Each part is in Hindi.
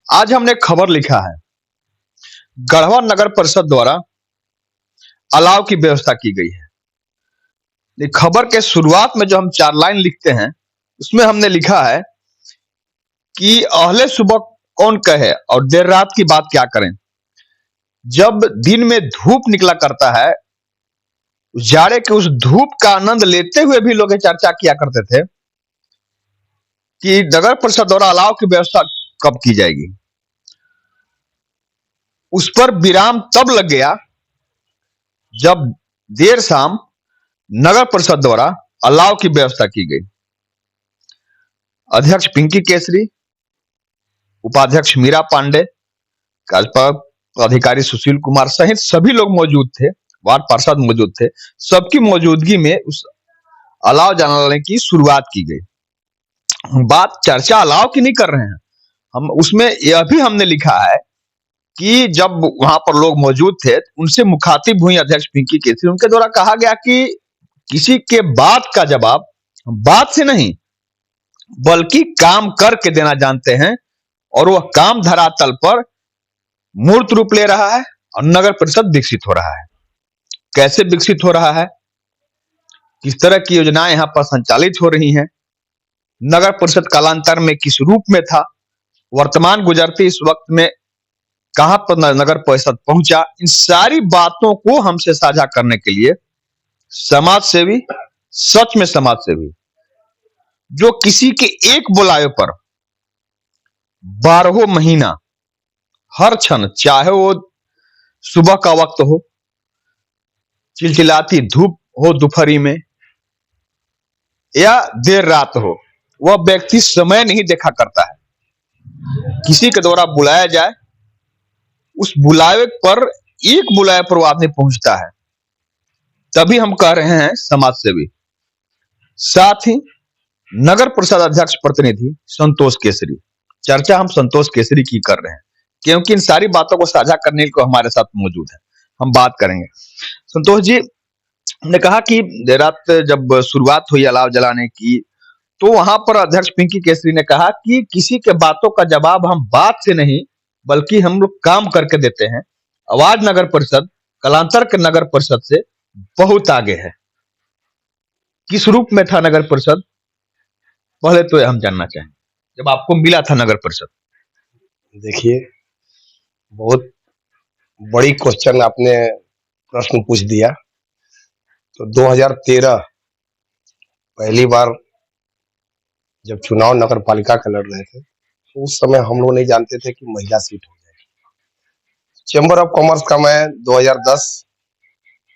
आज हमने खबर लिखा है, गढ़वा नगर परिषद द्वारा अलाव की व्यवस्था की गई है। ये खबर के शुरुआत में जो हम 4 लाइन लिखते हैं, उसमें हमने लिखा है कि अहले सुबह कौन कहे और देर रात की बात क्या करें। जब दिन में धूप निकला करता है, जाड़े के उस धूप का आनंद लेते हुए भी लोग ये चर्चा किया करते थे कि नगर परिषद द्वारा अलाव की व्यवस्था कब की जाएगी। उस पर विराम तब लग गया जब देर शाम नगर परिषद द्वारा अलाव की व्यवस्था की गई। अध्यक्ष पिंकी केसरी, उपाध्यक्ष मीरा पांडे, कार्यपालक अधिकारी सुशील कुमार सहित सभी लोग मौजूद थे, वार्ड पार्षद मौजूद थे। सबकी मौजूदगी में उस अलाव जलाने की शुरुआत की गई। बात चर्चा अलाव की नहीं कर रहे हैं, हम उसमें यह भी हमने लिखा है कि जब वहां पर लोग मौजूद थे, उनसे मुखातिब हुई अध्यक्ष पिंकी केसरी। उनके द्वारा कहा गया कि किसी के बात का जवाब बात से नहीं बल्कि काम करके देना जानते हैं, और वह काम धरातल पर मूर्त रूप ले रहा है और नगर परिषद विकसित हो रहा है। कैसे विकसित हो रहा है, किस तरह की योजनाएं यहां पर संचालित हो रही हैं, नगर परिषद कालांतर में किस रूप में था, वर्तमान गुजरती इस वक्त में कहां पर नगर परिषद पहुंचा, इन सारी बातों को हमसे साझा करने के लिए समाज सेवी, सच में समाज सेवी, जो किसी के एक बुलावे पर 12 महीना हर क्षण, चाहे वो सुबह का वक्त हो, चिलचिलाती धूप हो दोपहरी में, या देर रात हो, वह व्यक्ति समय नहीं देखा करता है। किसी के द्वारा बुलाया जाए, उस बुलावे पर, एक बुलावे पर वो आदमी पहुंचता है, तभी हम कह रहे हैं समाज सेवी। साथ ही नगर परिषद अध्यक्ष प्रतिनिधि संतोष केसरी, चर्चा हम संतोष केसरी की कर रहे हैं क्योंकि इन सारी बातों को साझा करने को हमारे साथ मौजूद है। हम बात करेंगे। संतोष जी, हमने कहा कि देर रात जब शुरुआत हुई अलाव जलाने की, तो वहां पर अध्यक्ष पिंकी केसरी ने कहा कि किसी के बातों का जवाब हम बात से नहीं बल्कि हम लोग काम करके देते हैं। आवाज नगर परिषद कालांतर के नगर परिषद से बहुत आगे है। किस रूप में था नगर परिषद, पहले तो हम जानना चाहेंगे, जब आपको मिला था नगर परिषद। देखिए, बहुत बड़ी क्वेश्चन आपने प्रश्न पूछ दिया। तो 2013 पहली बार जब चुनाव नगर पालिका का लड़ रहे थे, तो उस समय हम लोग नहीं जानते थे कि महिला सीट हो जाएगी। चैम्बर ऑफ कॉमर्स का मैं 2010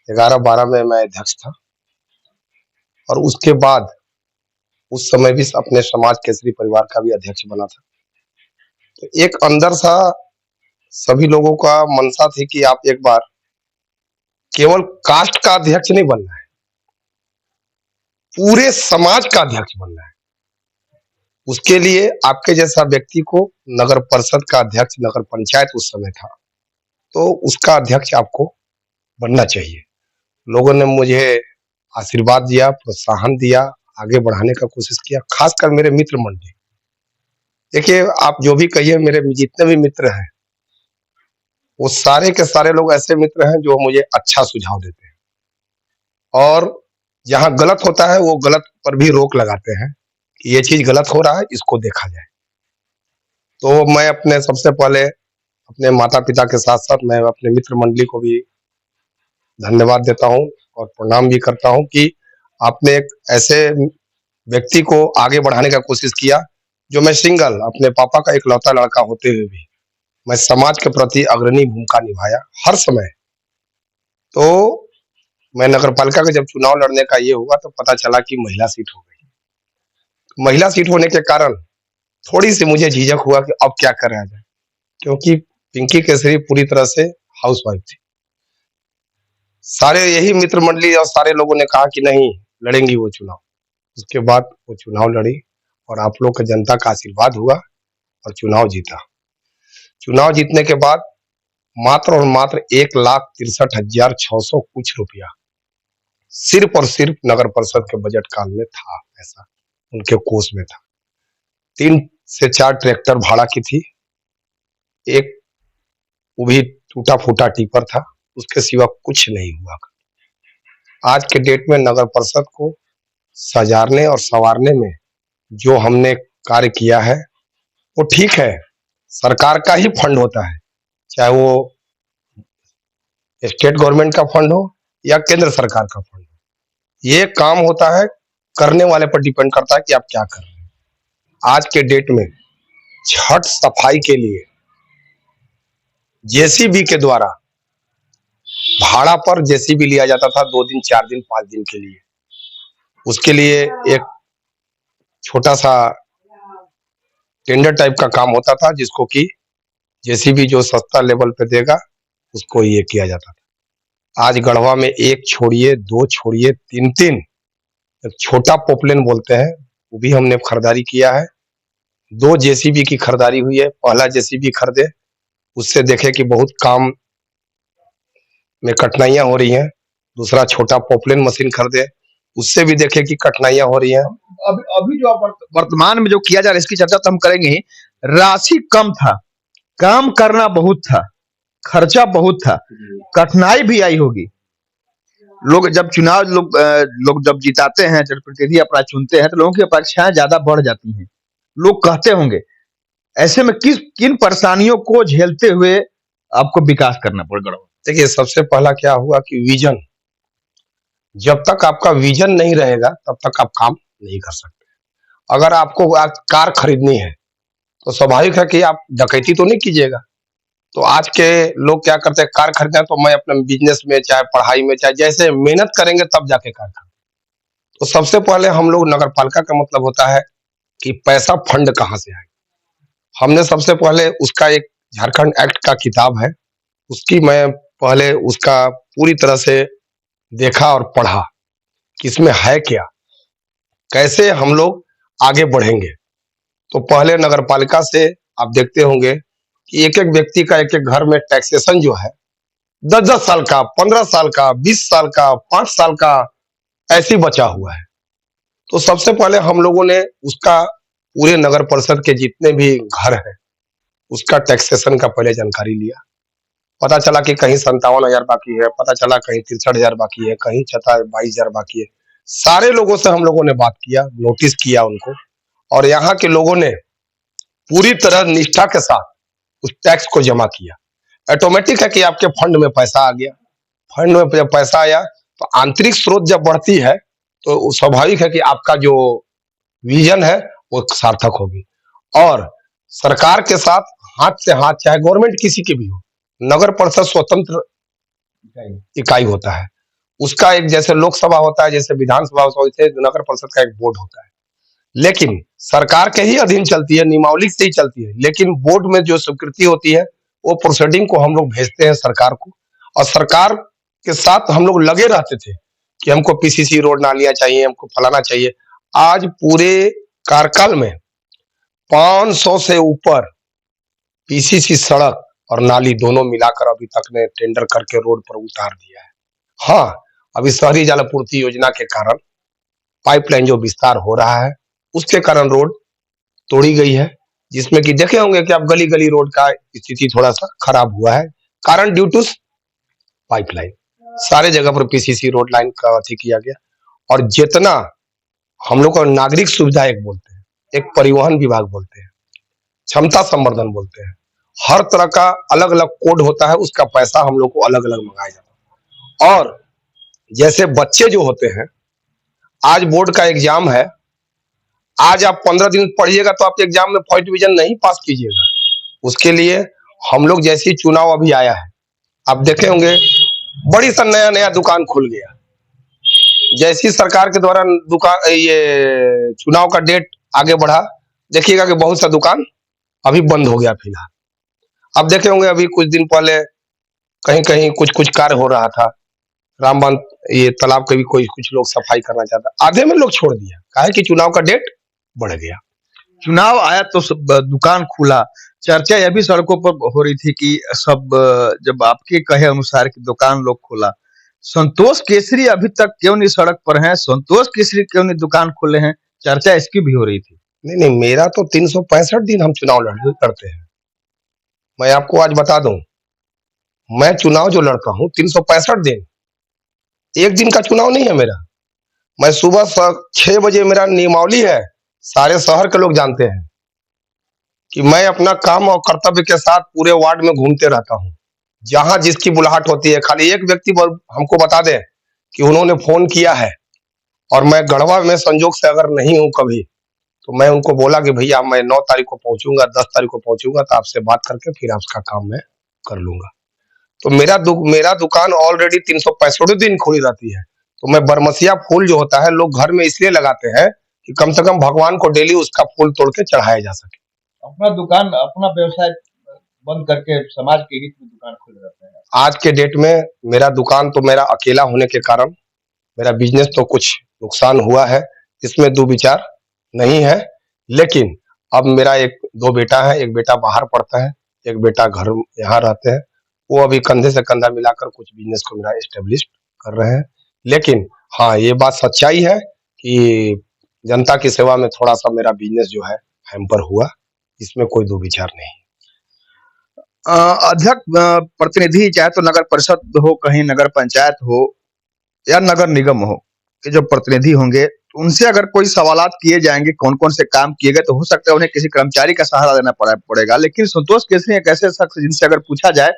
11-12 में मैं अध्यक्ष था, और उसके बाद उस समय भी अपने समाज केसरी परिवार का भी अध्यक्ष बना था। तो एक अंदर सा सभी लोगों का मनसा थी कि आप एक बार केवल कास्ट का अध्यक्ष नहीं बनना है, पूरे समाज का अध्यक्ष बनना है। उसके लिए आपके जैसा व्यक्ति को नगर परिषद का अध्यक्ष, नगर पंचायत उस समय था, तो उसका अध्यक्ष आपको बनना चाहिए। लोगों ने मुझे आशीर्वाद दिया, प्रोत्साहन दिया, आगे बढ़ाने का कोशिश किया, खासकर मेरे मित्र मंडली। देखिए, आप जो भी कहिए, मेरे जितने भी मित्र हैं, वो सारे के सारे लोग ऐसे मित्र हैं जो मुझे अच्छा सुझाव देते हैं, और जहां गलत होता है वो गलत पर भी रोक लगाते हैं कि ये चीज गलत हो रहा है, इसको देखा जाए। तो मैं अपने सबसे पहले अपने माता पिता के साथ साथ मैं अपने मित्र मंडली को भी धन्यवाद देता हूं और प्रणाम भी करता हूं कि आपने एक ऐसे व्यक्ति को आगे बढ़ाने का कोशिश किया। जो मैं सिंगल, अपने पापा का इकलौता लड़का होते हुए भी मैं समाज के प्रति अग्रणी भूमिका निभाया हर समय। तो मैं नगर पालिका का जब चुनाव लड़ने का ये हुआ, तो पता चला कि महिला सीट हो गई। महिला सीट होने के कारण थोड़ी सी मुझे झिझक हुआ कि अब क्या करा जाए, क्योंकि पिंकी केसरी पूरी तरह से हाउसवाइफ थी। सारे यही मित्र मंडली और सारे लोगों ने कहा कि नहीं, लड़ेंगी वो चुनाव। उसके बाद वो चुनाव लड़ी, और आप लोग का जनता का आशीर्वाद हुआ और चुनाव जीता। चुनाव जीतने के बाद मात्र और मात्र 1,63,600 कुछ रुपया सिर्फ और सिर्फ नगर परिषद के बजट काल में था, ऐसा उनके कोष में था। 3 से 4 ट्रैक्टर भाड़ा की थी, एक वो भी टूटा फूटा टिपर था, उसके सिवा कुछ नहीं हुआ। आज के डेट में नगर परिषद को सजारने और संवारने में जो हमने कार्य किया है वो ठीक है, सरकार का ही फंड होता है, चाहे वो स्टेट गवर्नमेंट का फंड हो या केंद्र सरकार का फंड हो। ये काम होता है, करने वाले पर डिपेंड करता है कि आप क्या कर रहे हैं। आज के डेट में छठ सफाई के लिए जेसीबी के द्वारा भाड़ा पर जेसीबी लिया जाता था 2 दिन 4 दिन 5 दिन के लिए। उसके लिए एक छोटा सा टेंडर टाइप का काम होता था, जिसको कि जेसीबी जो सस्ता लेवल पे देगा उसको ये किया जाता था। आज गढ़वा में 1 छोड़िए 2 छोड़िए 3-3 एक छोटा पोपलेन बोलते हैं, वो भी हमने खरीदारी किया है। 2 जेसीबी की खरीदारी हुई है। पहला जेसीबी खरीदे, उससे देखे कि बहुत काम में कठिनाइयां हो रही हैं। दूसरा छोटा पोपलेन मशीन खरीदे, उससे भी देखे कि कठिनाइयां हो रही हैं। अभी अभी जो आप वर्तमान में जो किया जा रहा है इसकी चर्चा तो हम करेंगे ही। राशि कम था, काम करना बहुत था, खर्चा बहुत था, कठिनाई भी आई होगी। लोग जब चुनाव लोग जब जिताते हैं, जनप्रतिनिधि अपना चुनते हैं तो लोगों की अपेक्षाएं ज्यादा बढ़ जाती हैं। लोग कहते होंगे, ऐसे में किन परेशानियों को झेलते हुए आपको विकास करना पड़ेगा? देखिए, सबसे पहला क्या हुआ कि विजन, जब तक आपका विजन नहीं रहेगा तब तक आप काम नहीं कर सकते। अगर आपको आज कार खरीदनी है तो स्वाभाविक है कि आप डकैती तो नहीं कीजिएगा। तो आज के लोग क्या करते हैं, कार खरीदना है तो मैं अपने बिजनेस में चाहे पढ़ाई में चाहे जैसे मेहनत करेंगे तब जाके कार खरीदें। तो सबसे पहले हम लोग नगर पालिका का मतलब होता है कि पैसा फंड कहाँ से आए। हमने सबसे पहले उसका एक झारखंड एक्ट का किताब है, उसकी मैं पहले उसका पूरी तरह से देखा और पढ़ा कि इसमें है क्या, कैसे हम लोग आगे बढ़ेंगे। तो पहले नगर पालिका से आप देखते होंगे कि एक एक व्यक्ति का एक एक घर में टैक्सेशन जो है 10-10 साल का, 15 साल का, 20 साल का, 5 साल का ऐसे ही बचा हुआ है। तो सबसे पहले हम लोगों ने उसका पूरे नगर परिषद के जितने भी घर हैं उसका टैक्सेशन का पहले जानकारी लिया। पता चला कि कहीं 57,000 बाकी है, पता चला कहीं 63,000 बाकी है, कहीं 22,000 बाकी है। सारे लोगों से हम लोगों ने बात किया, नोटिस किया उनको, और यहाँ के लोगों ने पूरी तरह निष्ठा के साथ उस टैक्स को जमा किया। ऑटोमेटिक है कि आपके फंड में पैसा आ गया। फंड में जब पैसा आया तो आंतरिक स्रोत जब बढ़ती है तो स्वाभाविक है कि आपका जो विजन है वो सार्थक होगी। और सरकार के साथ हाथ से हाथ, चाहे गवर्नमेंट किसी की भी हो, नगर परिषद स्वतंत्र इकाई होता है। उसका एक जैसे लोकसभा होता है, जैसे विधानसभा होता है, वैसे नगर परिषद का एक बोर्ड होता है। लेकिन सरकार के ही अधीन चलती है, नियमावली से ही चलती है। लेकिन बोर्ड में जो स्वीकृति होती है वो प्रोसीडिंग को हम लोग भेजते हैं सरकार को, और सरकार के साथ हम लोग लगे रहते थे कि हमको पीसीसी रोड नालियां चाहिए, हमको फलाना चाहिए। आज पूरे कार्यकाल में 500 से ऊपर पीसीसी सड़क और नाली दोनों मिलाकर अभी तक ने टेंडर करके रोड पर उतार दिया है। हाँ, अभी शहरी जल आपूर्ति योजना के कारण पाइपलाइन जो विस्तार हो रहा है उसके कारण रोड तोड़ी गई है, जिसमें कि देखे होंगे कि अब गली गली रोड का स्थिति थोड़ा सा खराब हुआ है, कारण ड्यू टू पाइपलाइन। सारे जगह पर पीसीसी रोड लाइन का अथी किया गया। और जितना हम लोग को नागरिक सुविधा एक बोलते हैं, एक परिवहन विभाग बोलते हैं, क्षमता संवर्धन बोलते हैं, हर तरह का अलग अलग कोड होता है, उसका पैसा हम लोग को अलग अलग मंगाया जाता है। और जैसे बच्चे जो होते हैं, आज बोर्ड का एग्जाम है, आज आप 15 दिन पढ़िएगा तो आप एग्जाम में फर्स्ट डिवीजन नहीं पास कीजिएगा। उसके लिए हम लोग जैसे ही चुनाव अभी आया है, आप देखे होंगे बड़ी सा नया नया दुकान खुल गया। जैसी सरकार के द्वारा दुकान ये चुनाव का डेट आगे बढ़ा, देखिएगा कि बहुत सा दुकान अभी बंद हो गया फिलहाल। अब देखे होंगे अभी कुछ दिन पहले कहीं कहीं कुछ कुछ कार्य हो रहा था, रामबान ये तालाब के भी कोई कुछ लोग सफाई करना चाहता, आधे में लोग छोड़ दिया, काहे कि चुनाव का डेट बढ़ गया। चुनाव आया तो सब दुकान खुला। चर्चा यह भी सड़कों पर हो रही थी कि सब जब आपके कहे अनुसार की दुकान लोग खोला, संतोष केसरी अभी तक क्यों नहीं सड़क पर हैं? संतोष केसरी क्यों नहीं दुकान खोले हैं? चर्चा इसकी भी हो रही थी। नहीं नहीं, मेरा तो 365 दिन हम चुनाव लड़ते हैं। मैं आपको आज बता दूं, मैं चुनाव जो लड़ता हूँ 365 दिन, एक दिन का चुनाव नहीं है मेरा। मैं सुबह 6 बजे मेरा नियमावली है, सारे शहर के लोग जानते हैं कि मैं अपना काम और कर्तव्य के साथ पूरे वार्ड में घूमते रहता हूँ। जहां जिसकी बुलाहट होती है, खाली एक व्यक्ति हमको बता दे कि उन्होंने फोन किया है और मैं गढ़वा में संजोग से अगर नहीं हूं कभी, तो मैं उनको बोला कि भैया मैं 9 तारीख को पहुंचूंगा, 10 तारीख को पहुंचूंगा, तो आपसे बात करके फिर आपका काम मैं कर लूंगा। तो मेरा दुकान ऑलरेडी 365 दिन खुली रहती है। तो मैं बरमसिया फूल जो होता है लोग घर में इसलिए लगाते हैं कि कम से कम भगवान को डेली उसका फूल तोड़ के चढ़ाया जा सके। अपना दुकान, अपना व्यवसाय बंद करके समाज के हित में दुकान खोल रहे हैं। आज के डेट में मेरा दुकान तो मेरा अकेला होने के कारण मेरा बिजनेस तो कुछ नुकसान हुआ है, इसमें दो विचार नहीं है। लेकिन अब मेरा दो बेटा है, एक बेटा बाहर पढ़ता है, एक बेटा घर यहाँ रहते हैं। वो अभी कंधे से कंधा मिलाकर कुछ बिजनेस को मेरा एस्टेब्लिश कर रहे हैं। लेकिन हाँ, ये बात सच्चाई है कि जनता की सेवा में थोड़ा सा मेरा बिजनेस जो है हैम्पर हुआ, इसमें कोई दो विचार नहीं। अध्यक्ष प्रतिनिधि, चाहे तो नगर परिषद हो, कहीं नगर पंचायत हो या नगर निगम हो, के जो प्रतिनिधि होंगे उनसे अगर कोई सवालात किए जाएंगे कौन कौन से काम किए गए, तो हो सकता है उन्हें किसी कर्मचारी का सहारा लेना पड़ेगा। लेकिन संतोष केसरी एक ऐसे शख्स जिनसे अगर पूछा जाए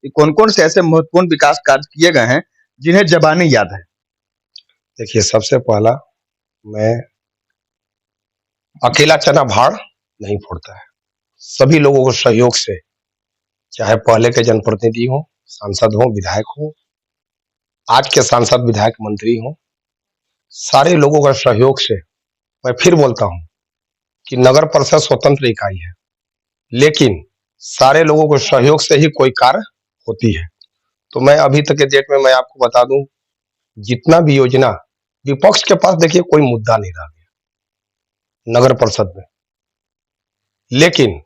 कि कौन कौन से ऐसे महत्वपूर्ण विकास कार्य किए गए हैं जिन्हें जबानी याद है। देखिए, सबसे पहला, मैं अकेला चना भाड़ नहीं फोड़ता है। सभी लोगों को सहयोग से, चाहे पहले के जनप्रतिनिधि हो, सांसद हो, विधायक हो, आज के सांसद विधायक मंत्री हो, सारे लोगों का सहयोग से, मैं फिर बोलता हूं कि नगर परिषद स्वतंत्र इकाई है, लेकिन सारे लोगों को सहयोग से ही कोई कार्य होती है। तो मैं अभी तक के डेट में मैं आपको बता दूं, जितना भी योजना, विपक्ष के पास देखिए कोई मुद्दा नहीं रह गया नगर परिषद में। लेकिन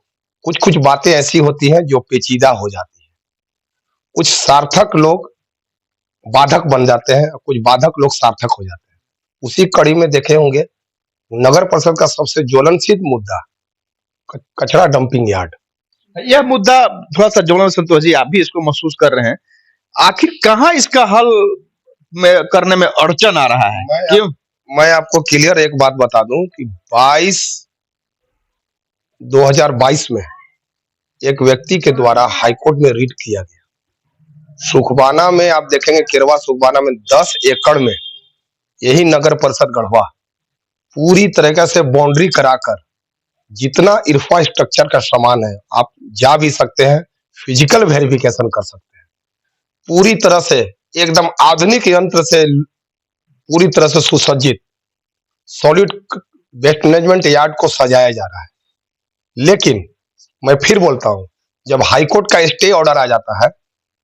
कुछ कुछ बातें ऐसी होती हैं जो पेचीदा हो जाती है। कुछ सार्थक लोग बाधक बन जाते हैं, कुछ बाधक लोग सार्थक हो जाते हैं। उसी कड़ी में देखे होंगे, नगर परिषद का सबसे ज्वलनशील मुद्दा कचरा डंपिंग यार्ड। यह मुद्दा थोड़ा सा ज्वलन, संतोष जी आप भी इसको महसूस कर रहे हैं, आखिर कहाँ इसका हल में करने में अड़चन आ रहा है? क्यों? मैं आपको क्लियर एक बात बता दूं कि 2022 में एक व्यक्ति के द्वारा हाईकोर्ट में रिट किया गया। सुखबाना में आप देखेंगे, केरवा सुखबाना में 10 एकड़ में यही नगर परिषद गढ़वा पूरी तरीके से बाउंड्री कराकर, जितना इंफ्रास्ट्रक्चर का सामान है आप जा भी सकते हैं, फिजिकल वेरिफिकेशन कर सकते हैं, पूरी तरह से एकदम आधुनिक यंत्र से पूरी तरह से सुसज्जित सॉलिड वेस्ट मैनेजमेंट यार्ड को सजाया जा रहा है। लेकिन मैं फिर बोलता हूं, जब हाईकोर्ट का स्टे ऑर्डर आ जाता है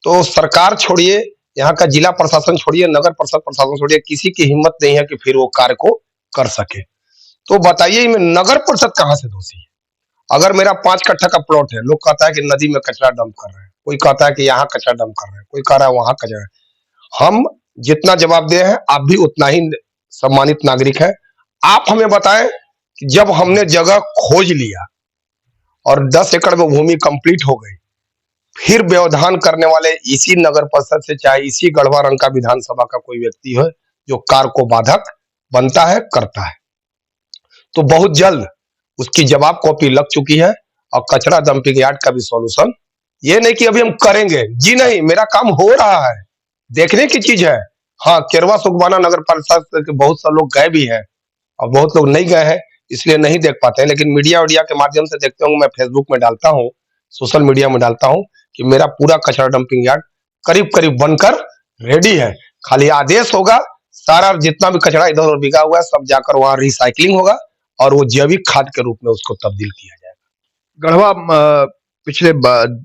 तो सरकार छोड़िए, यहाँ का जिला प्रशासन छोड़िए, नगर परिषद प्रशासन छोड़िए, किसी की हिम्मत नहीं है कि फिर वो कार्य को कर सके। तो बताइए, मैं नगर परिषद कहां से दोषी है? अगर मेरा 5 कट्ठा का प्लॉट है, लोग कहता है कि नदी में कचरा डंप कर रहे हैं, कोई कहता है कि यहाँ कचरा डंप कर रहे हैं, कोई कह रहा है वहां कचरा। हम जितना जवाबदेह हैं, आप भी उतना ही सम्मानित नागरिक है। आप हमें बताएं कि जब हमने जगह खोज लिया और 10 एकड़ में भूमि कंप्लीट हो गई, फिर व्यवधान करने वाले इसी नगर परिषद से, चाहे इसी गढ़वा रंग का विधानसभा का कोई व्यक्ति हो जो कार्य को बाधक बनता है, करता है, तो बहुत जल्द उसकी जवाब कॉपी लग चुकी है। और कचरा डंपिंग यार्ड का भी सॉल्यूशन ये नहीं कि अभी हम करेंगे, जी नहीं, मेरा काम हो रहा है, देखने की चीज है। हाँ, केरवा सुखबाना नगर परिषद के बहुत सारे लोग गए भी हैं और बहुत लोग नहीं गए हैं, इसलिए नहीं देख पाते हैं, लेकिन मीडिया के माध्यम से देखते होंगे। मैं फेसबुक में डालता हूँ, सोशल मीडिया में डालता हूँ कि मेरा पूरा कचरा डंपिंग यार्ड करीब करीब बनकर रेडी है। खाली आदेश होगा, सारा जितना भी कचरा इधर उधर बिका हुआ है सब जाकर वहां रिसाइकलिंग होगा और वो जैविक खाद के रूप में उसको तब्दील किया जाएगा। गढ़वा पिछले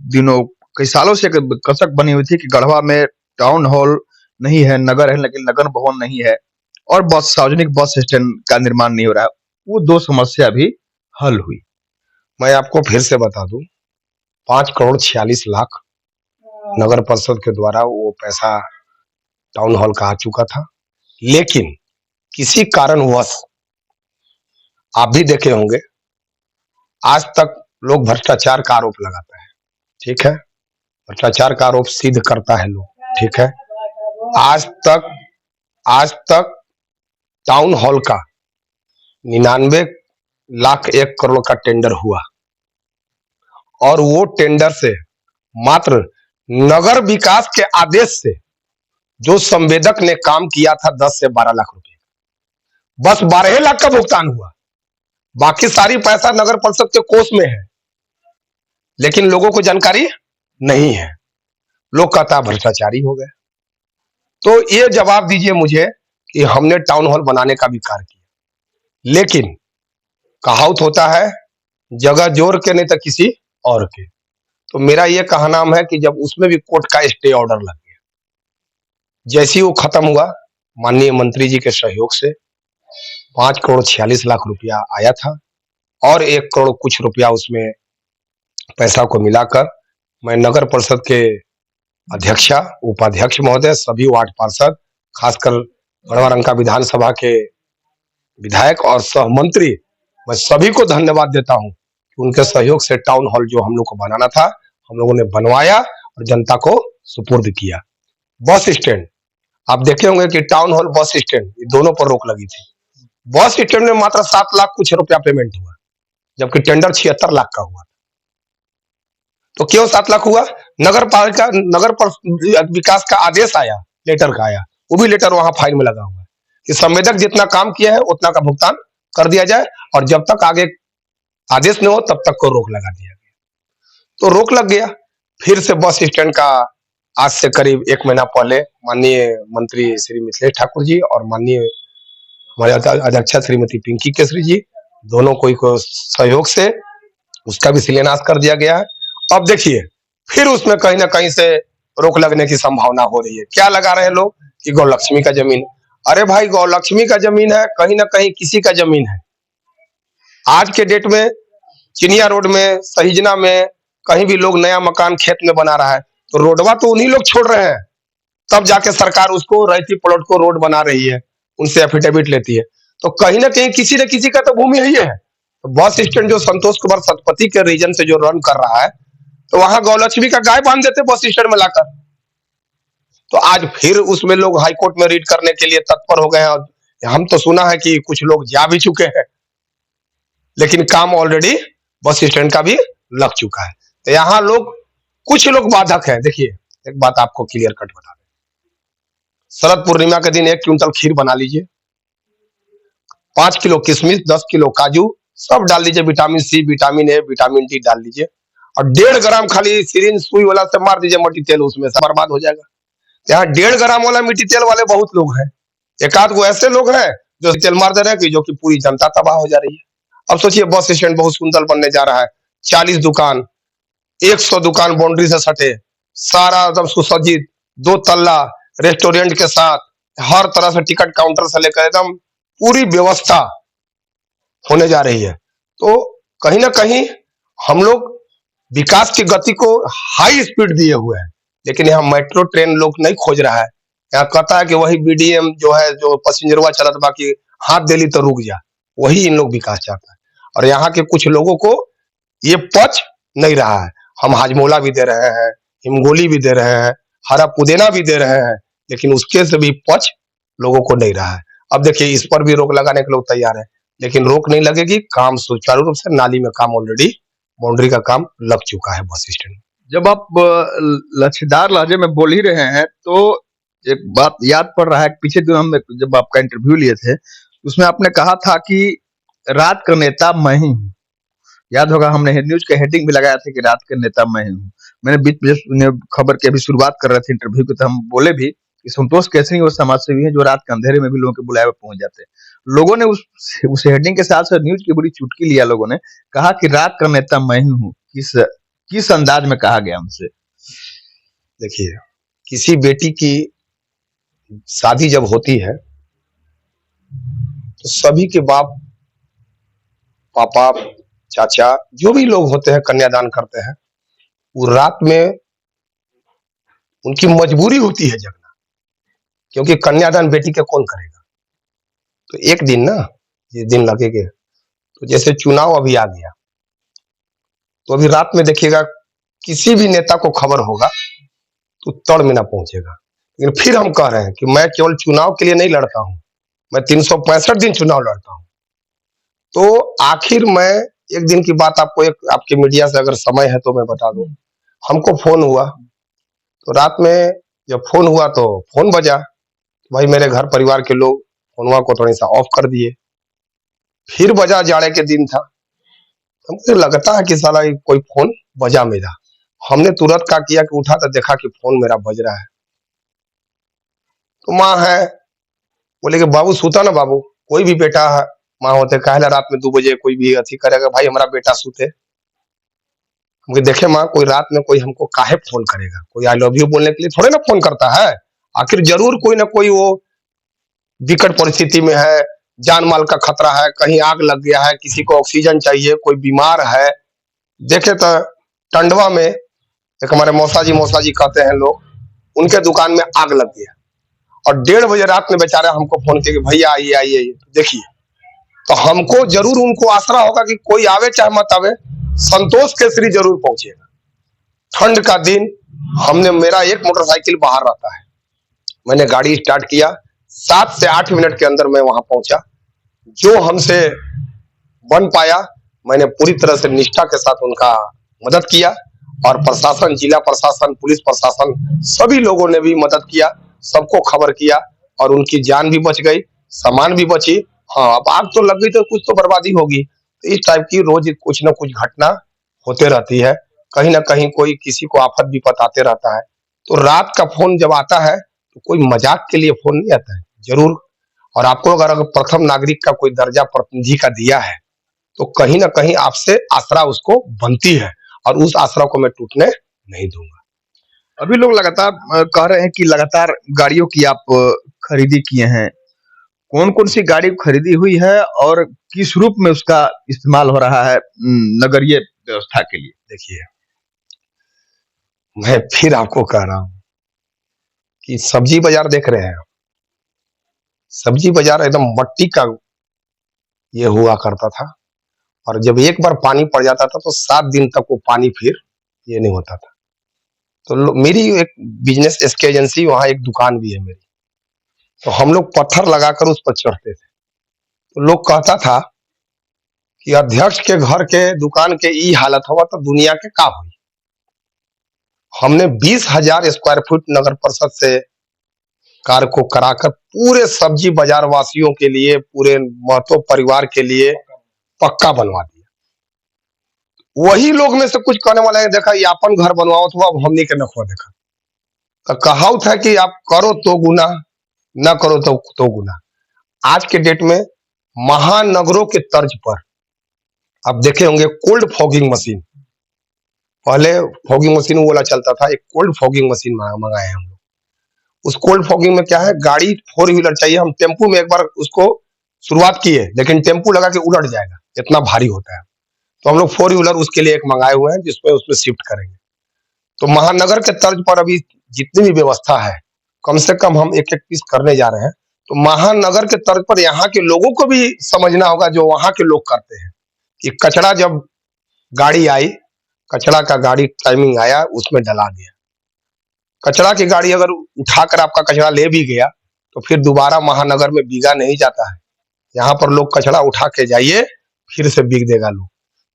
दिनों, कई सालों से एक कसक बनी हुई थी कि गढ़वा में टाउन हॉल नहीं है, नगर है लेकिन नगर भवन नहीं है, और सार्वजनिक बस स्टैंड का निर्माण नहीं हो रहा है। वो दो समस्या भी हल हुई। मैं आपको फिर से बता दूं, 5,46,00,000 नगर परिषद के द्वारा वो पैसा टाउन हॉल का आ चुका था, लेकिन किसी कारणवश आप भी देखे होंगे, आज तक लोग भ्रष्टाचार का आरोप लगाते हैं। ठीक है, भ्रष्टाचार का आरोप सिद्ध करता है लोग, ठीक है। आज तक आज तक टाउन हॉल का 99,01,00,000 का टेंडर हुआ और वो टेंडर से मात्र नगर विकास के आदेश से जो संवेदक ने काम किया था 10 से 12 लाख रुपए, बस 12 लाख का भुगतान हुआ। बाकी सारी पैसा नगर परिषद के कोष में है, लेकिन लोगों को जानकारी नहीं है। लोग कहता भ्रष्टाचारी हो गए। तो ये जवाब दीजिए मुझे कि हमने टाउन हॉल बनाने का भी कार्य किया, लेकिन कहावत होता है जगह जोर के नहीं तो किसी और के। तो मेरा ये कहनाम है कि जब उसमें भी कोर्ट का स्टे ऑर्डर लग गया, जैसे ही वो खत्म हुआ, माननीय मंत्री जी के सहयोग से 5,46,00,000 रुपया आया था और 1 करोड़ कुछ रुपया उसमें पैसा को मिलाकर मैं नगर परिषद के अध्यक्षा, उपाध्यक्ष महोदय, सभी वार्ड पार्षद, खासकर बड़वारंका विधानसभा के विधायक और सह मंत्री, मैं सभी को धन्यवाद देता हूं कि उनके सहयोग से टाउन हॉल जो हम लोग को बनाना था, हम लोगों ने बनवाया और जनता को सुपुर्द किया। बस स्टैंड, आप देखे होंगे कि टाउन हॉल, बस स्टैंड, ये दोनों पर रोक लगी थी। बस स्टैंड में मात्र 7 लाख कुछ रुपया पेमेंट हुआ, जबकि टेंडर 76 लाख का हुआ। तो क्यों 7 लाख हुआ? नगर विकास का आदेश आया, लेटर का आया, वो भी लेटर वहां फाइल में लगा हुआ है कि संवेदक जितना काम किया है उतना का भुगतान कर दिया जाए और जब तक आगे आदेश न हो तब तक को रोक लगा दिया गया। तो रोक लग गया। फिर से बस स्टैंड का आज से करीब 1 महीना पहले माननीय मंत्री श्री मिथिलेश ठाकुर जी और माननीय हमारे अध्यक्षा श्रीमती पिंकी केसरी जी, दोनों को सहयोग से उसका भी शिलान्यास कर दिया गया है। अब देखिए फिर उसमें कहीं ना कहीं से रोक लगने की संभावना हो रही है। क्या लगा रहे हैं लोग कि गौलक्ष्मी का जमीन। अरे भाई, गौलक्ष्मी का जमीन है, कहीं ना कहीं किसी का जमीन है। आज के डेट में चिनिया रोड में, सहिजना में कहीं भी लोग नया मकान खेत में बना रहा है तो रोडवा तो उन्हीं लोग छोड़ रहे हैं, तब जाके सरकार उसको रैती प्लॉट को रोड बना रही है, उनसे एफिडेविट लेती है। तो कहीं ना कहीं किसी न किसी का तो भूमि है ही है। तो बस स्टैंड जो संतोष कुमार सतपथी के रीजन से जो रन कर रहा है, तो वहां गौलक्ष्मी का गाय बांध देते बस स्टैंड में लाकर। तो आज फिर उसमें लोग हाईकोर्ट में रीड करने के लिए तत्पर हो गए हैं और हम तो सुना है कि कुछ लोग जा भी चुके हैं, लेकिन काम ऑलरेडी बस स्टैंड का भी लग चुका है। तो यहाँ लोग, कुछ लोग बाधक हैं। देखिए एक बात आपको क्लियर कट बता दें, शरद पूर्णिमा के दिन 1 क्विंटल खीर बना लीजिए, 5 किलो किशमिश, 10 किलो काजू सब डाल दीजिए, vitamin C, vitamin A, vitamin D डाल दीजिए और 1.5 ग्राम खाली सिरिंज सुई वाला से मार दीजिए मट्टी तेल, उसमें सब बर्बाद हो जाएगा। यहाँ 1.5 ग्राम वाला मिट्टी तेल वाले बहुत लोग हैं, एक आध को ऐसे लोग हैं जो तेल मार दे रहे हैं कि जो कि पूरी जनता तबाह हो जा रही है। अब सोचिए बस स्टैंड बहुत सुंदर बनने जा रहा है, 40 दुकान, 100 दुकान बाउंड्री से सटे, सारा एकदम सुसज्जित 2 तल्ला रेस्टोरेंट के साथ, हर तरह से टिकट काउंटर से लेकर एकदम पूरी व्यवस्था होने जा रही है। तो कहीं ना कहीं हम लोग विकास की गति को हाई स्पीड दिए हुए हैं, लेकिन यहाँ मेट्रो ट्रेन लोग नहीं खोज रहा है। यहाँ कहता है कि वही बीडीएम जो है, जो पैसेंजरवा चलत बाकी हाथ देली तो रुक जा, वही इन लोग विकास चाहता है। और यहाँ के कुछ लोगों को ये पच नहीं रहा है। हम हाजमोला भी दे रहे हैं, हिमगोली भी दे रहे हैं, हरा पुदीना भी दे रहे हैं, लेकिन उसके से भी पच लोगों को नहीं रहा है। अब देखिए इस पर भी रोक लगाने के लोग तैयार है, लेकिन रोक नहीं लगेगी, काम सुचारू रूप से, नाली में काम ऑलरेडी, बाउंड्री का काम लग चुका है बस स्टैंड। जब आप लच्छेदार लहजे में बोल ही रहे हैं तो एक बात याद पड़ रहा है, पीछे दिन हम जब आपका इंटरव्यू लिए थे उसमें आपने कहा था कि रात का नेता मैं ही हूँ। याद होगा हमने न्यूज के हेडिंग भी लगाया था कि रात का नेता मैं ही हूँ। मैंने बीच में खबर की अभी शुरुआत कर रहे थे इंटरव्यू की, तो हम बोले भी कि संतोष केसरी वो समाज सेवी हैं जो रात के अंधेरे में भी लोगों के बुलाए हुए पहुंच जाते हैं। लोगों ने उस हेडिंग के साथ साथ न्यूज की बड़ी चुटकी लिया, लोगों ने कहा कि रात का नेता मैं ही हूँ। किस अंदाज में कहा गया हमसे? देखिए किसी बेटी की शादी जब होती है तो सभी के बाप, पापा, चाचा, जो भी लोग होते हैं कन्यादान करते हैं, वो रात में उनकी मजबूरी होती है जगना, क्योंकि कन्यादान बेटी के कौन करेगा। तो एक दिन ना, ये दिन लगेगा। तो जैसे चुनाव अभी आ गया, तो अभी रात में देखिएगा किसी भी नेता को खबर होगा तो तड़ में ना पहुंचेगा। लेकिन फिर हम कह रहे हैं कि मैं केवल चुनाव के लिए नहीं लड़ता हूं, मैं 365 दिन चुनाव लड़ता हूं। तो आखिर मैं एक दिन की बात आपको एक आपके मीडिया से अगर समय है तो मैं बता दूं। हमको फोन हुआ, तो रात में जब फोन हुआ तो फोन बजा, भाई मेरे घर परिवार के लोग फोनवा को थोड़ी सा ऑफ कर दिए। फिर बजा, जाड़े के दिन था, हमको लगता है कि साला ये कोई फोन बजा मेरा। हमने तुरंत क्या किया कि उठा तो देखा कि फोन मेरा बज रहा है। तो माँ है, बोले कि बाबू सूता ना बाबू, कोई भी बेटा है माँ होते काहेला रात में 2 बजे कोई भी अथी करेगा, भाई हमारा बेटा सूते। हम कहे, देखे माँ, कोई रात में कोई हमको काहे फोन करेगा, कोई आई लव यू बोलने के लिए थोड़े ना फोन करता है। आखिर जरूर कोई ना कोई वो विकट परिस्थिति में है, जान माल का खतरा है, कहीं आग लग गया है, किसी को ऑक्सीजन चाहिए, कोई बीमार है। देखे तो टंडवा में एक हमारे मौसा जी कहते हैं लोग, उनके दुकान में आग लग गया और 1:30 बजे रात में बेचारे हमको फोन किए कि भैया आइए आइए आइए। देखिए, तो हमको जरूर उनको आसरा होगा कि कोई आवे चाहे मत आवे, संतोष केसरी जरूर पहुंचेगा। ठंड का दिन, हमने, मेरा एक मोटरसाइकिल बाहर रहता है, मैंने गाड़ी स्टार्ट किया, 7 से 8 मिनट के अंदर मैं वहां पहुंचा। जो हमसे बन पाया मैंने पूरी तरह से निष्ठा के साथ उनका मदद किया, और प्रशासन, जिला प्रशासन, पुलिस प्रशासन, सभी लोगों ने भी मदद किया, सबको खबर किया, और उनकी जान भी बच गई, सामान भी बची। हाँ, अब आग तो लग गई तो कुछ तो बर्बादी होगी। तो इस टाइप की रोज कुछ ना कुछ घटना होते रहती है, कहीं ना कहीं कोई किसी को आफत विपत आते रहता है। तो रात का फोन जब आता है तो कोई मजाक के लिए फोन नहीं आता है, जरूर। और आपको अगर प्रथम नागरिक का कोई दर्जा प्रतिनिधि का दिया है तो कहीं ना कहीं आपसे आसरा उसको बनती है, और उस आसरा को मैं टूटने नहीं दूंगा। अभी लोग लगातार कह रहे हैं कि लगातार गाड़ियों की आप खरीदी किए हैं। कौन-कौन सी गाड़ी खरीदी हुई है और किस रूप में उसका इस्तेमाल हो रहा है नगरीय व्यवस्था के लिए? देखिए, मैं फिर आपको कह रहा हूं कि सब्जी बाजार देख रहे हैं, सब्जी बाजार एकदम मट्टी का ये हुआ करता था, और जब एक बार पानी पड़ जाता था तो 7 दिन तक वो पानी फिर ये नहीं होता था। तो मेरी एक बिजनेस एसके एजेंसी, वहां एक दुकान भी है मेरी, तो हम लोग पत्थर लगाकर उस पर चढ़ते थे। तो लोग कहता था कि अध्यक्ष के घर के दुकान के ई हालत हुआ तो दुनिया के का हुई। हमने 20,000 स्क्वायर फुट नगर परिषद से कार्य को कराकर पूरे सब्जी बाजार वासियों के लिए, पूरे महतो परिवार के लिए पक्का बनवा दिया। वही लोग में से कुछ कहने वाले हैं, देखा ये अपन घर बनवाओ तो अब हमने के नखवा देखा। तो कहावत है कि आप करो तो गुना, न करो तो गुना। आज के डेट में महानगरों के तर्ज पर आप देखे होंगे कोल्ड फॉगिंग मशीन, पहले फॉगिंग मशीन वो वाला चलता था, एक कोल्ड फॉगिंग मशीन मंगाए हम लोग। उस कोल्ड फॉगिंग में क्या है, गाड़ी 4 व्हीलर चाहिए, हम टेम्पू में एक बार उसको शुरुआत किए, लेकिन टेम्पू लगा के उलट जाएगा, इतना भारी होता है। तो हम लोग 4 व्हीलर उसके लिए एक मंगाए हुए हैं, जिसमें उसमें शिफ्ट करेंगे। तो महानगर के तर्ज पर अभी जितनी भी व्यवस्था है, कम से कम हम एक एक पीस करने जा रहे हैं। तो महानगर के तर्ज पर यहाँ के लोगों को भी समझना होगा, जो वहां के लोग करते हैं, कि कचरा जब गाड़ी आई, कचरा का गाड़ी टाइमिंग आया, उसमें डला गया। कचरा की गाड़ी अगर उठाकर आपका कचरा ले भी गया तो फिर दोबारा महानगर में बीगा नहीं जाता है। यहाँ पर लोग कचरा उठा के जाइए, फिर से बिक देगा लोग।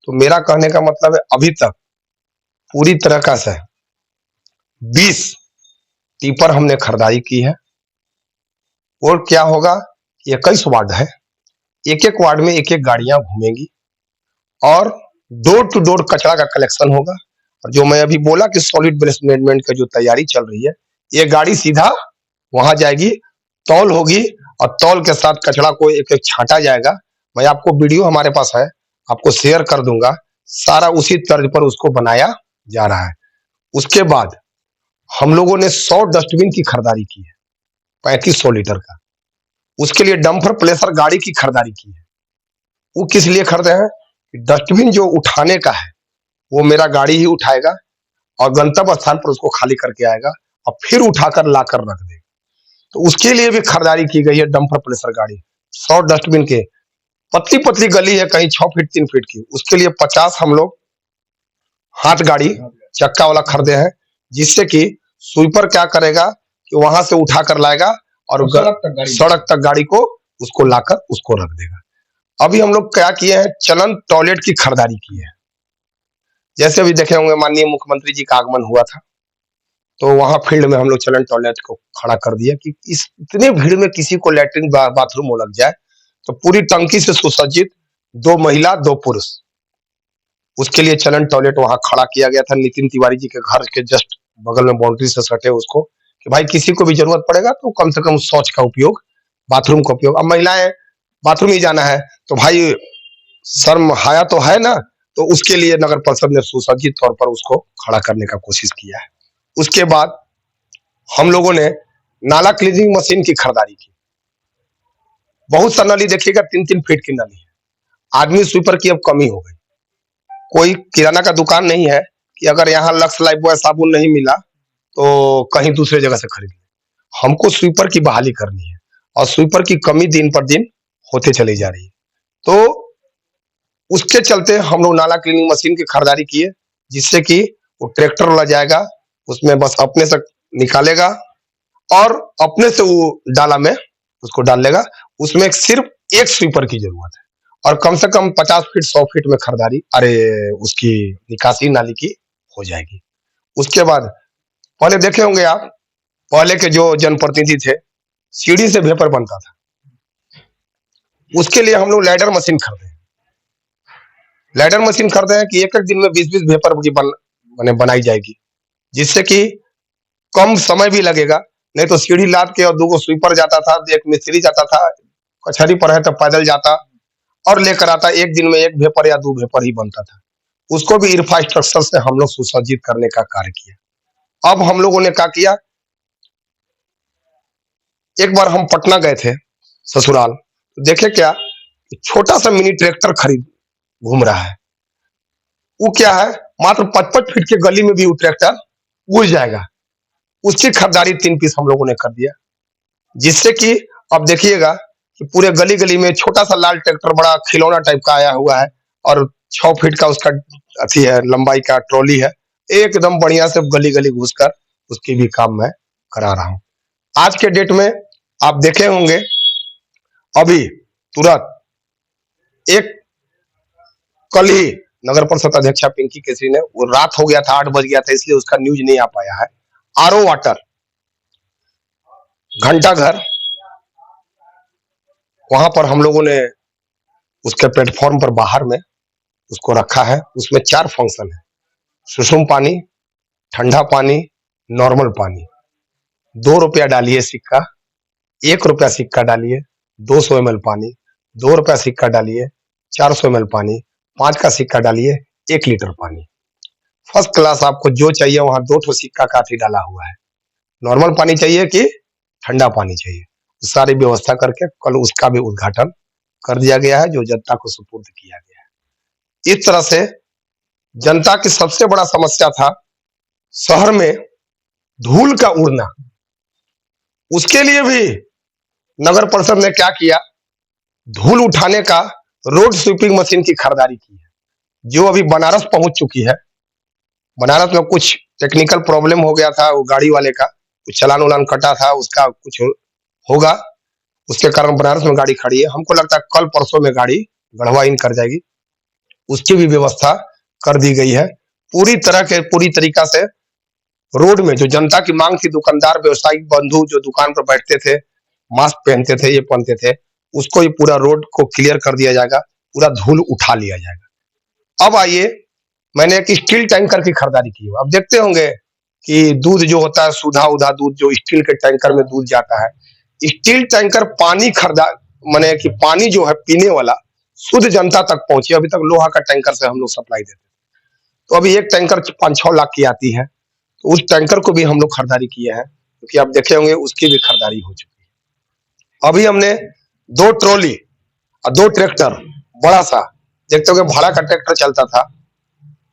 तो मेरा कहने का मतलब है, अभी तक पूरी तरह का से 20 टिपर हमने खरीदारी की है। और क्या होगा, 21 वार्ड है, एक एक वार्ड में एक एक गाड़ियां घूमेंगी, और डोर टू डोर कचरा का कलेक्शन होगा। और जो मैं अभी बोला कि सॉलिड वेस्ट मैनेजमेंट का जो तैयारी चल रही है, ये गाड़ी सीधा वहां जाएगी, तौल होगी, और तौल के साथ कचरा को एक एक छांटा जाएगा। मैं आपको वीडियो हमारे पास है, आपको शेयर कर दूंगा। सारा उसी तर्ज पर उसको बनाया जा रहा है। उसके बाद हम लोगों ने 100 डस्टबिन की खरीदारी की है, 3500 लीटर का। उसके लिए डंपर प्लेसर गाड़ी की खरीदारी की है। वो किस लिए खरीदे हैं, डस्टबिन जो उठाने का है वो मेरा गाड़ी ही उठाएगा, और गंतव्य स्थान पर उसको खाली करके आएगा, और फिर उठाकर लाकर रख देगा। तो उसके लिए भी खरीदारी की गई है डंपर प्लेसर गाड़ी। 100 डस्टबिन के, पतली पतली गली है, कहीं 6 फीट 3 फीट की, उसके लिए 50 हम लोग हाथ गाड़ी चक्का वाला खरीदे हैं, जिससे कि स्वीपर क्या करेगा कि वहां से उठा कर लाएगा और सड़क तक गाड़ी को उसको लाकर उसको रख देगा। अभी हम लोग क्या किए हैं, चलंत टॉयलेट की खरीदारी की है। जैसे अभी देखे होंगे माननीय मुख्यमंत्री जी का आगमन हुआ था, तो वहां फील्ड में हम लोग चलंत टॉयलेट को खड़ा कर दिया कि इस इतने भीड़ में किसी को लैट्रिन बाथरूम हो लग जाए, तो पूरी टंकी से सुसज्जित 2 महिला 2 पुरुष, उसके लिए चलंत टॉयलेट वहां खड़ा किया गया था। नितिन तिवारी जी के घर के जस्ट बगल में बाउंड्री से सटे उसको, कि भाई किसी को भी जरूरत पड़ेगा तो कम से कम शौच का उपयोग, बाथरूम का उपयोग। अब महिलाएं बाथरूम ही जाना है तो भाई शर्म हाया तो है ना, तो उसके लिए नगर परिषद ने सुसज्जित तौर पर उसको खड़ा करने का कोशिश किया है। उसके बाद हम लोगों ने नाला क्लीनिंग मशीन की खरीदारी की। बहुत सा नली देखिएगा 3-3 फीट की नली है। आदमी स्वीपर की अब कमी हो गई। कोई किराना का दुकान नहीं है कि अगर यहाँ लक्स लाइफ बॉय साबुन नहीं मिला तो कहीं दूसरे जगह से खरीद ले। हमको स्वीपर की बहाली करनी है और स्वीपर की कमी दिन पर दिन होते चली जा रही है। तो उसके चलते हम लोग नाला क्लीनिंग मशीन की खरीदारी किए, जिससे कि वो ट्रैक्टर वाला जाएगा, उसमें बस अपने से निकालेगा और अपने से वो डाला में उसको डाल लेगा। उसमें सिर्फ एक स्वीपर की जरूरत है और कम से कम 50 फीट 100 फीट में खरीदारी उसकी निकासी नाली की हो जाएगी। उसके बाद पहले देखे होंगे आप, पहले के जो जनप्रतिनिधि थे, सीढ़ी से भेपर बनता था, उसके लिए हम लोग लैडर मशीन खरीदे। लैडर मशीन खरीदे हैं कि एक दिन में 20-20 भेपर की बनाई जाएगी, जिससे कि कम समय भी लगेगा। नहीं तो सीढ़ी लाद के और 2 स्वीपर जाता था, एक मिस्त्री जाता था, कचहरी पर है तो पैदल जाता और लेकर आता। एक दिन में 1 भेपर या 2 भेपर ही बनता था। उसको भी इंफ्रास्ट्रक्चर से हम लोग सुसज्जित करने का कार्य किया। अब हम लोगों ने क्या किया, एक बार हम पटना गए थे ससुराल, देखे क्या छोटा सा मिनी ट्रैक्टर खरीद घूम रहा है। वो क्या है, मात्र 55 फीट के गली में भी वो ट्रैक्टर घुस जाएगा। उसकी खरीदारी 3 पीस हम लोगों ने कर दिया, जिससे कि अब देखिएगा कि पूरे गली गली में छोटा सा लाल ट्रैक्टर बड़ा खिलौना टाइप का आया हुआ है और 6 फीट का उसका अथी है, लंबाई का ट्रॉली है। एकदम बढ़िया से गली गली घुसकर उसकी भी काम मैं करा रहा हूँ। आज के डेट में आप देखे होंगे, अभी तुरंत एक कल ही नगर परिषद अध्यक्षा पिंकी केसरी ने, वो रात हो गया था, 8 बज गया था, इसलिए उसका न्यूज नहीं आ पाया है। आरओ वाटर घंटा घर, वहां पर हम लोगों ने उसके प्लेटफॉर्म पर बाहर में उसको रखा है। उसमें 4 फंक्शन है, सुसुम पानी, ठंडा पानी, नॉर्मल पानी। 2 रुपया डालिए सिक्का, 1 रुपया सिक्का डालिए, 200 ml पानी, 2 रुपया सिक्का डालिए, 400 ml पानी, 5 का सिक्का डालिए, 1 लीटर पानी। फर्स्ट क्लास, आपको जो चाहिए वहां 2 ठो सिक्का काफी डाला हुआ है। नॉर्मल पानी चाहिए कि ठंडा पानी चाहिए, सारी व्यवस्था करके कल उसका भी उद्घाटन कर दिया गया है, जो जनता को सुपुर्द किया गया है। इस तरह से जनता की सबसे बड़ा समस्या था शहर में धूल का उड़ना, उसके लिए भी नगर परिषद ने क्या किया, धूल उठाने का रोड स्वीपिंग मशीन की खरीदारी की है, जो अभी बनारस पहुंच चुकी है। बनारस में कुछ टेक्निकल प्रॉब्लम हो गया था, वो गाड़ी वाले का कुछ चलान उलान कटा था, उसका कुछ होगा, उसके कारण बनारस में गाड़ी खड़ी है। हमको लगता है कल परसों में गाड़ी गढ़वा इन कर जाएगी, उसकी भी व्यवस्था कर दी गई है। पूरी तरीका से रोड में जो जनता की मांग थी, दुकानदार व्यवसायिक बंधु जो दुकान पर बैठते थे, मास्क पहनते थे, ये पहनते थे, उसको ही पूरा रोड को क्लियर कर दिया जाएगा, पूरा धूल उठा लिया जाएगा। अब आइए, मैंने एक स्टील टैंकर की खरीदारी की है। अब देखते होंगे कि दूध जो होता है, सुधा उधा दूध जो स्टील के टैंकर में दूध जाता है, स्टील टैंकर पानी माने कि पानी जो है पीने वाला शुद्ध जनता तक पहुंचे। अभी तक लोहा का टैंकर से हम लोग सप्लाई देते, तो अभी एक टैंकर 5-6 लाख की आती है, तो उस टैंकर को भी हम लोग खरीदारी किए हैं, क्योंकि आप देखे होंगे उसकी भी खरीदारी हो चुकी है। अभी हमने 2 ट्रॉली और 2 ट्रैक्टर, बड़ा सा, देखते होंगे भाड़ा का ट्रैक्टर चलता था,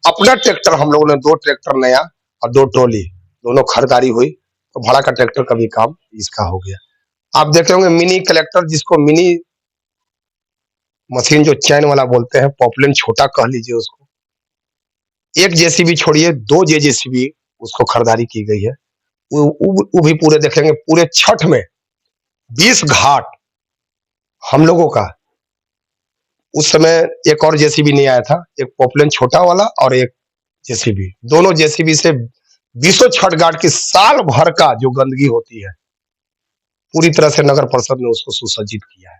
अपना ट्रैक्टर हम लोगों ने 2 ट्रैक्टर नया और 2 ट्रॉली दोनों खरीदारी हुई, तो भाड़ा का ट्रैक्टर का भी काम इसका हो गया। आप देखे होंगे मिनी कलेक्टर, जिसको मिनी मशीन जो चैन वाला बोलते हैं, पॉपुलर छोटा कह लीजिए उसको, एक जेसीबी छोड़िए, 2 जेसीबी उसको खरीदारी की गई है। वो भी पूरे देखेंगे, पूरे छठ में 20 घाट हम लोगों का। उस समय एक और जेसीबी नहीं आया था, एक पॉपुलेन छोटा वाला और एक जेसीबी, दोनों जेसीबी से 20 छठ घाट की साल भर का जो गंदगी होती है, पूरी तरह से नगर परिषद ने उसको सुसज्जित किया है।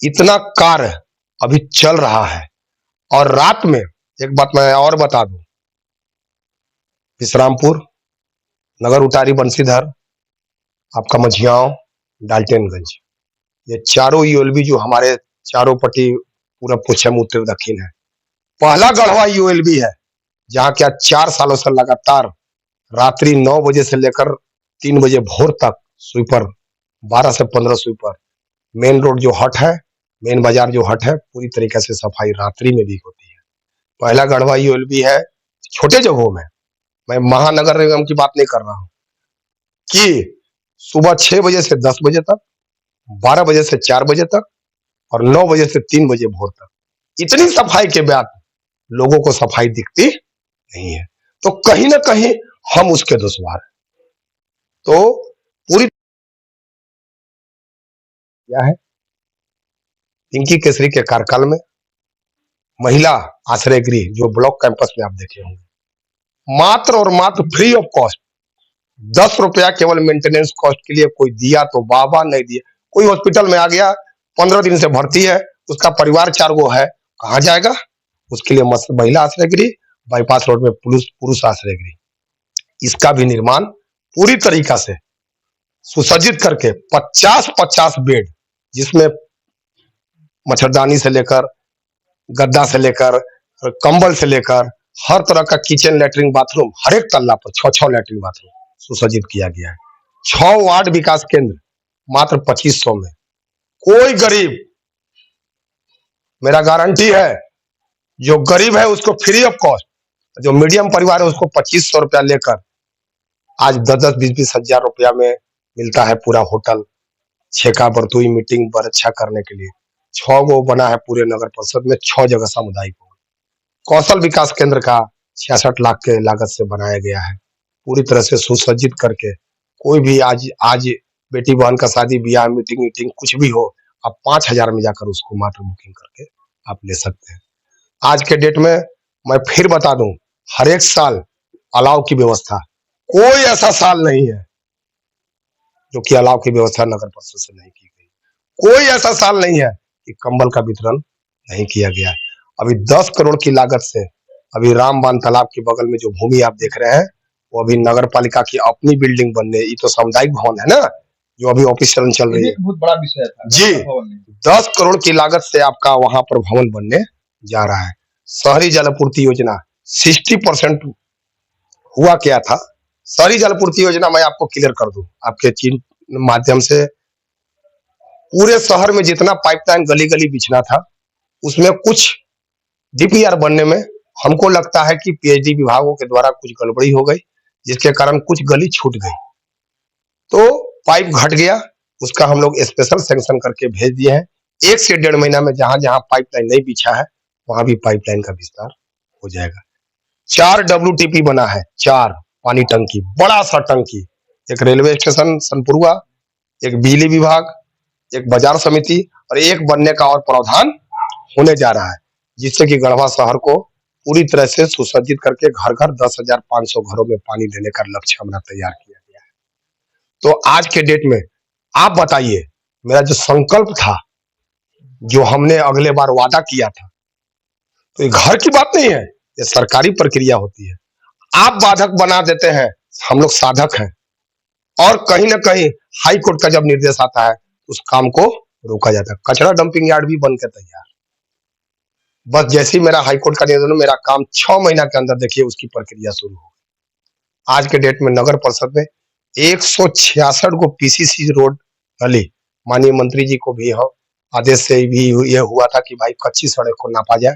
इतना कार्य अभी चल रहा है। और रात में एक बात मैं और बता दूं, विश्रामपुर, नगर उटारी बंसीधर, आपका मझियाव, डाल्टनगंज, ये चारों यूएलबी जो हमारे चारों पट्टी पूरब पश्चिम उत्तर दक्षिण है, पहला गढ़वा यूएलबी है जहां क्या 4 सालों से लगातार रात्रि 9 बजे से लेकर 3 बजे भोर तक स्वीपर, 12 से 15 स्वीपर, मेन रोड जो हट है, मेन बाजार जो हट है, पूरी तरीके से सफाई रात्रि में भी होती है। पहला गढ़वा यूएलबी है छोटे जगहों में, मैं महानगर निगम की बात नहीं कर रहा हूं, कि सुबह 6 बजे से 10 बजे तक, 12 बजे से 4 बजे तक और 9 बजे से 3 बजे भोर तक, इतनी सफाई के बाद लोगों को सफाई दिखती नहीं है। तो कहीं ना कहीं हम उसके दुश्वार हैं। तो पूरी क्या है, पिंकी केसरी के कार्यकाल में महिला आश्रय गृह जो ब्लॉक कैंपस में आप देखे होंगे, मात्र और मात्र फ्री ऑफ कॉस्ट, 10 रुपया केवल मेंटेनेंस कॉस्ट के लिए। कोई दिया तो बाबा, नहीं दिया, कोई हॉस्पिटल में आ गया, 15 दिन से भर्ती है, उसका परिवार 4 गो है, कहाँ जाएगा? उसके लिए महिला आश्रय गृह, बाईपास रोड में पुरुष आश्रय गृह, इसका भी निर्माण पूरी तरीका से सुसज्जित करके 50-50 बेड, जिसमें मच्छरदानी से लेकर, गद्दा से लेकर, कंबल से लेकर, हर तरह का किचन, लेटरिन, बाथरूम, हर एक तल्ला पर 6-6 लेटरिन बाथरूम सुसज्जित किया गया है। 6 वार्ड विकास केंद्र मात्र 2500 में। कोई गरीब, मेरा गारंटी है, जो गरीब है उसको फ्री ऑफ कॉस्ट, जो मीडियम परिवार है उसको 2500 रुपया लेकर आज 10-10, 20-20 हजार रुपया में मिलता है पूरा होटल, छेका बरतुई, मीटिंग अच्छा करने के लिए। 6 गो बना है पूरे नगर परिषद में, 6 जगह सामुदायिक भवन। कौशल विकास केंद्र का 66 लाख के लागत से बनाया गया है, पूरी तरह से सुसज्जित करके। कोई भी आज बेटी बहन का शादी ब्याह, मीटिंग मीटिंग कुछ भी हो, आप 5000 में जाकर उसको मात्र बुकिंग करके आप ले सकते हैं। आज के डेट में मैं फिर बता दूं, हर एक साल अलाव की व्यवस्था, कोई ऐसा साल नहीं है जो कि अलाव की व्यवस्था नगर परिषद से नहीं की गई। कोई ऐसा साल नहीं है कि कंबल का वितरण नहीं किया गया। अभी 10 करोड़ की लागत से अभी रामबान तालाब के बगल में जो भूमि आप देख रहे हैं, वो अभी नगर पालिका की अपनी बिल्डिंग बनने, ये तो सामुदायिक भवन है ना, जो अभी ऑफिस चल रही है, बहुत बड़ा विषय था जी। 10 करोड़ की लागत से आपका वहां पर भवन बनने जा रहा है। शहरी जल आपूर्ति योजना 60% हुआ क्या था। शहरी जल आपूर्ति योजना मैं आपको क्लियर कर दूं आपके माध्यम से, पूरे शहर में जितना पाइपलाइन गली गली बिछना था, उसमें कुछ डीपीआर बनने में हमको लगता है कि पीएचडी विभागों के द्वारा कुछ गड़बड़ी हो गई, जिसके कारण कुछ गली छूट गई, तो पाइप घट गया, उसका हम लोग स्पेशल सैंक्शन करके भेज दिए हैं। 1 से 1.5 महीना में जहां जहां पाइपलाइन नहीं बिछा है, वहां भी पाइपलाइन का विस्तार हो जाएगा। 4 WTP बना है, 4 पानी टंकी, बड़ा सा टंकी, एक रेलवे स्टेशन सनपुरवा, एक बिजली विभाग, एक बाजार समिति, और एक बनने का और प्रावधान होने जा रहा है, जिससे कि गढ़वा शहर को पूरी तरह से सुसज्जित करके घर घर 10,500 घरों में पानी देने का लक्ष्य हमारा तैयार किया गया है। तो आज के डेट में आप बताइए, मेरा जो संकल्प था, जो हमने अगले बार वादा किया था, तो ये घर की बात नहीं है, ये सरकारी प्रक्रिया होती है। आप बाधक बना देते हैं, हम लोग साधक हैं, और कहीं ना कहीं हाई कोर्ट का जब निर्देश आता है, उस काम को रोका जाता है। कचरा डंपिंग यार्ड भी बन के तैयार, बस जैसे ही मेरा हाईकोर्ट का निर्णय, मेरा काम 6 महीना के अंदर देखिए उसकी प्रक्रिया शुरू हो। आज के डेट में नगर परिषद में 166 को पीसीसी रोड नली, माननीय मंत्री जी को भी हम आदेश से भी यह हुआ था कि भाई कच्ची सड़क को नापा जाए,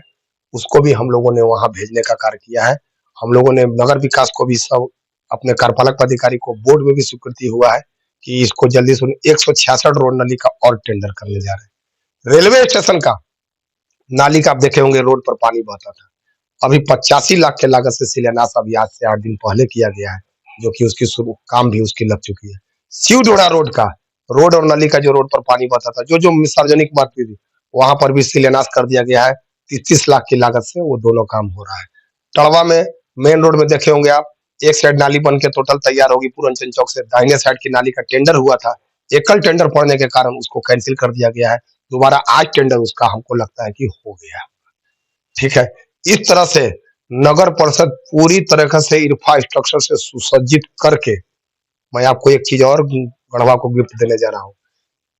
उसको भी हम लोगों ने वहां भेजने का कार्य किया है। हम लोगों ने नगर विकास को भी सब अपने कार्यपालक पदाधिकारी को बोर्ड में भी स्वीकृति हुआ है कि इसको जल्दी से 166 रोड नली का और टेंडर करने जा रहे हैं। रेलवे स्टेशन का नाली का आप देखे होंगे, रोड पर पानी बहता था, अभी 85 लाख के लागत से शिलान्यास अभी आज से 8 दिन पहले किया गया है, जो कि उसकी शुरू काम भी उसकी लग चुकी है। शिवडोड़ा रोड का रोड और नली का जो रोड पर पानी बहता था, जो जो सार्वजनिक बढ़ती थी, वहां पर भी शिलान्यास कर दिया गया है। 33 लाख की लागत से वो दोनों काम हो रहा है। टड़वा में मेन रोड में देखे होंगे आप, एक साइड नाली बन के टोटल तैयार होगी पूरनचंद चौक से, दाहिने साइड की नाली का टेंडर हुआ था, एकल टेंडर पड़ने के कारण उसको कैंसिल कर दिया गया है। दोबारा आज टेंडर उसका हमको लगता है कि हो गया। ठीक है, इस तरह से नगर परिषद पूरी तरह से इंफ्रास्ट्रक्चर से सुसज्जित करके, मैं आपको एक चीज और गढ़वा को गिफ्ट देने जा रहा हूँ।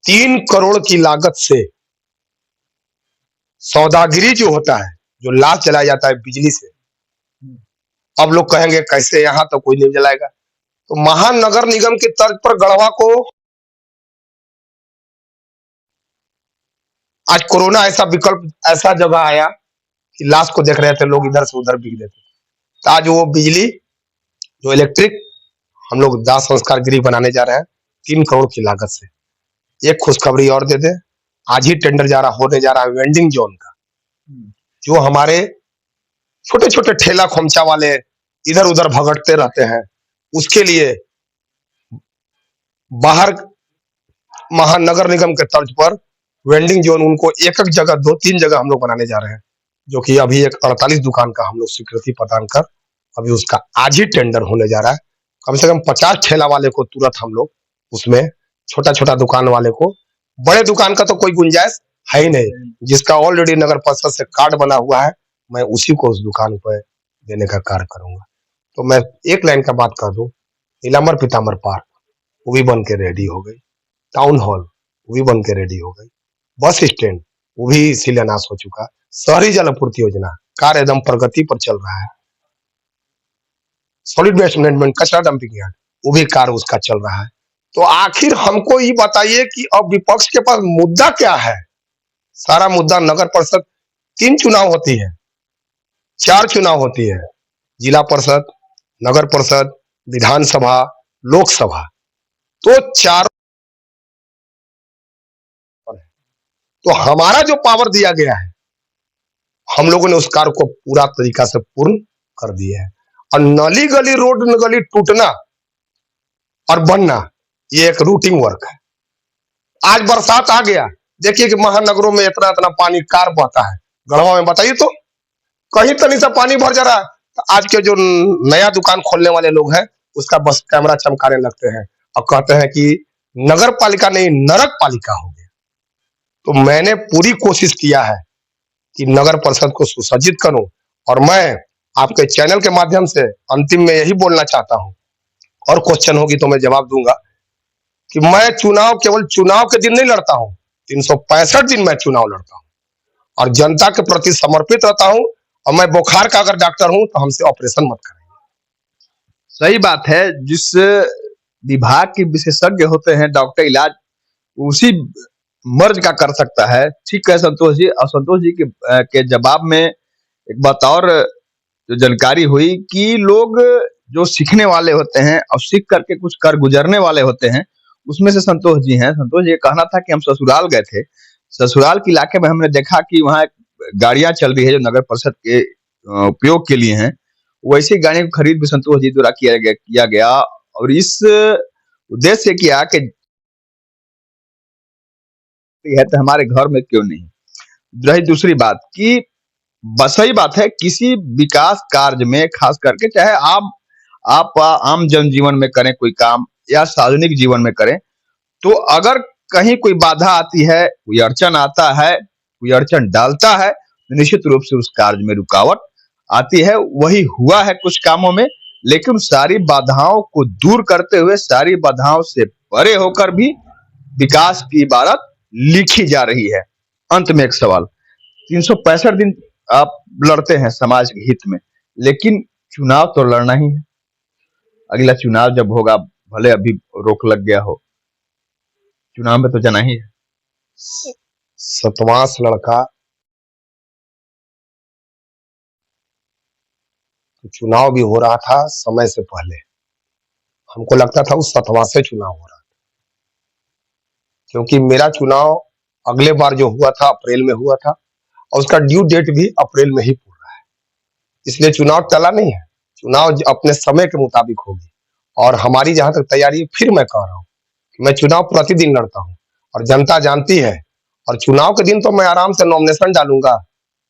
3 करोड़ की लागत से सौदागिरी जो होता है, जो लाश जलाया जाता है बिजली से, अब लोग कहेंगे कैसे, यहाँ तो कोई नहीं जलाएगा। तो महानगर निगम की तर्ज पर गढ़वा को आज कोरोना ऐसा विकल्प, ऐसा जगह आया कि लाश को देख रहे थे लोग, इधर से उधर बिक देते। तो आज वो बिजली, जो इलेक्ट्रिक, हम लोग दाह संस्कार गृह बनाने जा रहे हैं 3 करोड़ की लागत से। एक खुशखबरी और दे दे, आज ही टेंडर होने जा रहा है वेंडिंग जोन का। जो हमारे छोटे छोटे ठेला खोमचा वाले इधर उधर भगटते रहते हैं, उसके लिए बाहर महानगर निगम के तर्ज पर वेंडिंग जोन, उनको एक एक जगह 2-3 जगह हम लोग बनाने जा रहे हैं, जो कि अभी एक 48 दुकान का हम लोग स्वीकृति प्रदान कर अभी उसका आज ही टेंडर होने जा रहा है। कम से कम 50 ठेला वाले को तुरंत हम लोग उसमें, छोटा छोटा दुकान वाले को, बड़े दुकान का तो कोई गुंजाइश है ही नहीं। जिसका ऑलरेडी नगर परिषद से कार्ड बना हुआ है, मैं उसी को उस दुकान पर देने का कार्य करूंगा। तो मैं एक लाइन का बात कर दूं, नीलांबर पीतांबर पार्क वो भी बन के रेडी हो गई, टाउन हॉल वो भी बन के रेडी हो गई, बस स्टैंड वो भी शिलान्यास हो चुका, शहरी जल आपूर्ति योजना कार्य एकदम प्रगति पर चल रहा है, सॉलिड वेस्ट मैनेजमेंट कचरा डंपिंग यार्ड वो भी कार्य उसका चल रहा है। तो आखिर हमको ये बताइए कि अब विपक्ष के पास मुद्दा क्या है? सारा मुद्दा नगर परिषद, 3 चुनाव होती है, 4 चुनाव होती है, जिला परिषद, नगर परिषद, विधानसभा, लोकसभा, तो 4। तो हमारा जो पावर दिया गया है, हम लोगों ने उस कार्य को पूरा तरीका से पूर्ण कर दिया है। और नली गली रोड गली टूटना और बनना, ये एक रूटीन वर्क है। आज बरसात आ गया, देखिए कि महानगरों में इतना इतना पानी कार बहता है, गढ़वा में बताइए तो कहीं तनी सा पानी भर जा रहा है। तो आज के जो नया दुकान खोलने वाले लोग हैं, उसका बस कैमरा चमकाने लगते हैं और कहते हैं कि नगर पालिका नहीं नरक पालिका हो गया। तो मैंने पूरी कोशिश किया है कि नगर परिषद को सुसज्जित करूं, और मैं आपके चैनल के माध्यम से अंतिम में यही बोलना चाहता हूं, और क्वेश्चन होगी तो मैं जवाब दूंगा, कि मैं चुनाव केवल चुनाव के दिन नहीं लड़ता हूं, 365 दिन मैं चुनाव लड़ता हूं और जनता के प्रति समर्पित रहता हूं। और मैं बुखार का अगर डॉक्टर हूं तो हमसे ऑपरेशन मत करें। सही बात है। जिस विभाग के विशेषज्ञ होते हैं डॉक्टर, इलाज उसी मर्ज का कर सकता है। ठीक है संतोष जी। और संतोष जी के जवाब में एक बात और जो जानकारी हुई कि लोग जो सीखने वाले होते हैं और सीख करके कुछ कर गुजरने वाले होते हैं, उसमें से संतोष जी हैं। संतोष जी, ये कहना था कि हम ससुराल गए थे, ससुराल के इलाके में हमने देखा कि वहाँ गाड़ियां चल रही है जो नगर परिषद के उपयोग के लिए हैं। वैसी गाड़ियों की खरीद भी संतोष जी द्वारा किया गया और इस उद्देश्य से किया कि है तो हमारे घर में क्यों नहीं। रही दूसरी बात कि बस सही बात है, किसी विकास कार्य में खास करके चाहे आप आम जनजीवन में करें कोई काम या सार्वजनिक जीवन में करें, तो अगर कहीं कोई बाधा आती है, कोई अड़चन आता है, कोई अड़चन डालता है, तो निश्चित रूप से उस कार्य में रुकावट आती है। वही हुआ है कुछ कामों में, लेकिन सारी बाधाओं को दूर करते हुए, सारी बाधाओं से परे होकर भी विकास की इबारत लिखी जा रही है। अंत में एक सवाल, 365 दिन आप लड़ते हैं समाज के हित में, लेकिन चुनाव तो लड़ना ही है। अगला चुनाव जब होगा, भले अभी रोक लग गया हो, चुनाव में तो जाना ही है। सतवास लड़का, तो चुनाव भी हो रहा था समय से पहले, हमको लगता था उस सतवास से चुनाव हो रहा था, क्योंकि मेरा चुनाव अगले बार जो हुआ था अप्रैल में हुआ था और उसका ड्यू डेट भी अप्रैल में ही पूरा है। इसलिए चुनाव टला नहीं है। चुनाव अपने समय के मुताबिक होगी और हमारी जहां तक तैयारी है, फिर मैं कह रहा हूँ कि मैं चुनाव प्रतिदिन लड़ता हूँ और जनता जानती है। और चुनाव के दिन तो मैं आराम से नॉमिनेशन डालूंगा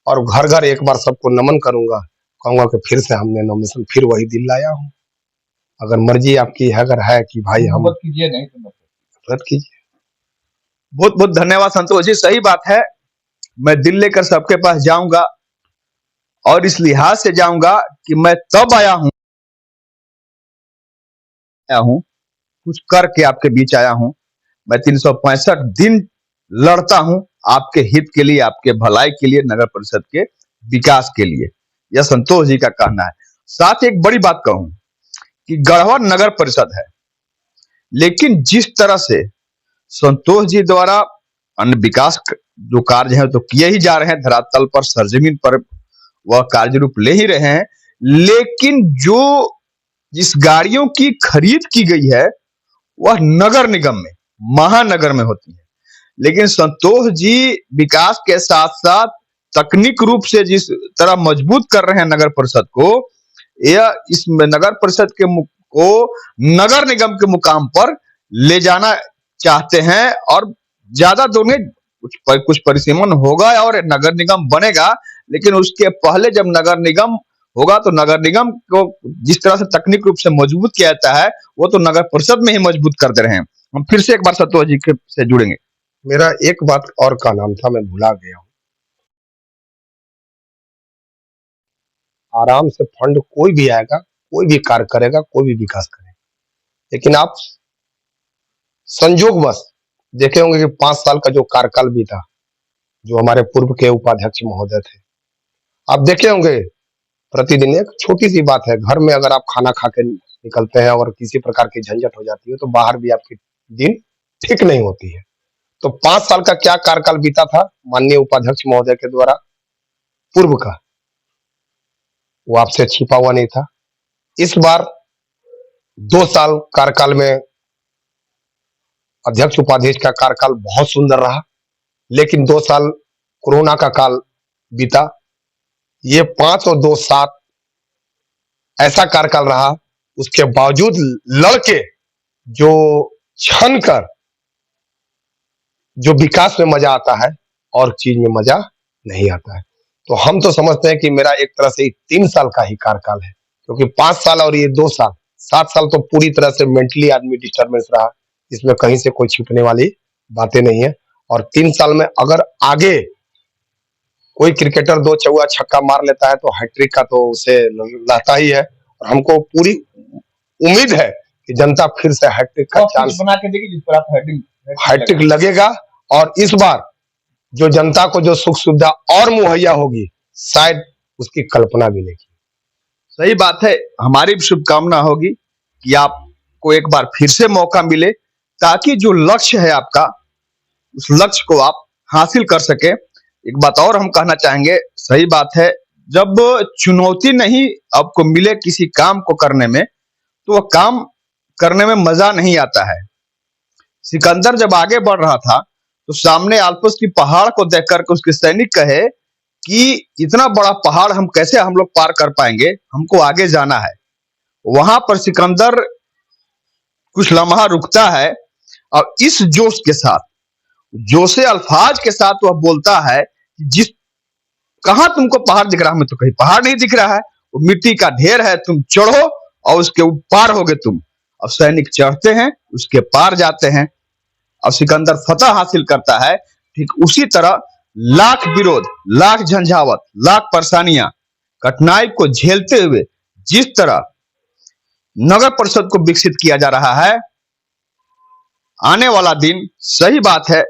और घर घर एक बार सबको नमन करूंगा, कहूंगा कि फिर से हमने नॉमिनेशन फिर वही दिन लाया हूँ। अगर मर्जी आपकी है, अगर है कि भाई हम मत कीजिए, नहीं तो मत रद्द कीजिए। बहुत बहुत धन्यवाद संतोष जी, सही बात है। मैं दिल लेकर सबके पास जाऊंगा और इस लिहाज से जाऊंगा कि मैं तब आया हूं कुछ करके आपके बीच आया हूं। मैं 365 दिन लड़ता हूं आपके हित के लिए, आपके भलाई के लिए, नगर परिषद के विकास के लिए। यह संतोष जी का कहना है। साथ ही एक बड़ी बात कहूं कि गढ़वा नगर परिषद है, लेकिन जिस तरह से संतोष जी द्वारा अन्य विकास जो कार्य हैं तो किए ही जा रहे हैं, धरातल पर सरजमीन पर वह कार्य रूप ले ही रहे हैं, लेकिन जो जिस गाड़ियों की खरीद की गई है वह नगर निगम में, महानगर में होती है। लेकिन संतोष जी विकास के साथ साथ तकनीक रूप से जिस तरह मजबूत कर रहे हैं नगर परिषद को, यह इस नगर परिषद के को नगर निगम के मुकाम पर ले जाना चाहते हैं और ज्यादा दूर में कुछ परिसीमन होगा और नगर निगम बनेगा। लेकिन उसके पहले जब नगर निगम होगा तो नगर निगम को जिस तरह से तकनीक रूप से मजबूत किया जाता है वो तो नगर परिषद में ही मजबूत कर दे रहे हैं। हम फिर से एक बार संतोष जी से जुड़ेंगे। मेरा एक बात और का नाम था, मैं भुला गया हूँ। आराम से फंड कोई भी आएगा, कोई भी कार्य करेगा, कोई भी विकास करेगा, लेकिन आप संजोगवश देखे होंगे कि 5 साल का जो कार्यकाल भी था, जो हमारे पूर्व के उपाध्यक्ष महोदय थे, आप देखे होंगे प्रतिदिन एक छोटी सी बात है, घर में अगर आप खाना खा के निकलते हैं और किसी प्रकार की झंझट हो जाती है तो बाहर भी आपकी दिन ठीक नहीं होती है। तो 5 साल का क्या कार्यकाल बीता था माननीय उपाध्यक्ष महोदय के द्वारा पूर्व का, वो आपसे छिपा हुआ नहीं था। इस बार 2 साल कार्यकाल में अध्यक्ष उपाध्यक्ष का कार्यकाल बहुत सुंदर रहा, लेकिन 2 साल कोरोना का काल बीता। ये 5 और 2 7 ऐसा कार्यकाल रहा, उसके बावजूद लड़के जो छन कर जो विकास में मजा आता है और चीज में मजा नहीं आता है। तो हम तो समझते हैं कि मेरा एक तरह से 3 साल का ही कार्यकाल है, क्योंकि 5 साल और ये 2 साल, 7 साल तो पूरी तरह से मेंटली आदमी डिस्टर्बेंस रहा, इसमें कहीं से कोई छिपने वाली बातें नहीं है। और 3 साल में अगर आगे कोई क्रिकेटर 2 चौका छक्का मार लेता है तो हैट्रिक का तो उसे रहता ही है, और हमको पूरी उम्मीद है कि जनता फिर से हैट्रिक का चांस बना के देगी जिस पर आप हैट्रिक लगेगा। और इस बार जो जनता को जो सुख सुविधा और मुहैया होगी, शायद उसकी कल्पना भी नहीं की। सही बात है। हमारी भी शुभकामना होगी कि आपको एक बार फिर से मौका मिले ताकि जो लक्ष्य है आपका, उस लक्ष्य को आप हासिल कर सके। एक बात और हम कहना चाहेंगे, सही बात है, जब चुनौती नहीं आपको मिले किसी काम को करने में तो वह काम करने में मजा नहीं आता है। सिकंदर जब आगे बढ़ रहा था तो सामने आल्प्स की पहाड़ को देख करके उसके सैनिक कहे कि इतना बड़ा पहाड़ हम लोग पार कर पाएंगे, हमको आगे जाना है। वहां पर सिकंदर कुछ लम्हा रुकता है और इस जोश के साथ, जोशे अल्फाज के साथ वह बोलता है कि जिस कहां तुमको पहाड़ दिख रहा है, हमें तो कहीं पहाड़ नहीं दिख रहा है, वो मिट्टी का ढेर है, तुम चढ़ो और उसके पार होगे तुम। और सैनिक चढ़ते हैं, उसके पार जाते हैं और सिकंदर फतह हासिल करता है। ठीक उसी तरह लाख विरोध, लाख झंझावत, लाख परेशानियां, कठिनाई को झेलते हुए जिस तरह नगर परिषद को विकसित किया जा रहा है, आने वाला दिन, सही बात है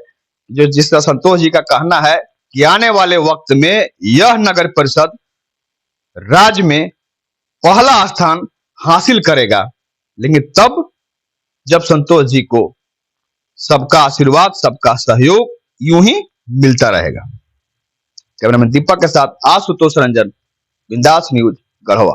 जो जिस तरह संतोष जी का कहना है कि आने वाले वक्त में यह नगर परिषद राज्य में पहला स्थान हासिल करेगा, लेकिन तब जब संतोष जी को सबका आशीर्वाद, सबका सहयोग यूं ही मिलता रहेगा। कैमरामैन दीपक के साथ आशुतोष रंजन, बिंदास न्यूज, गढ़वा।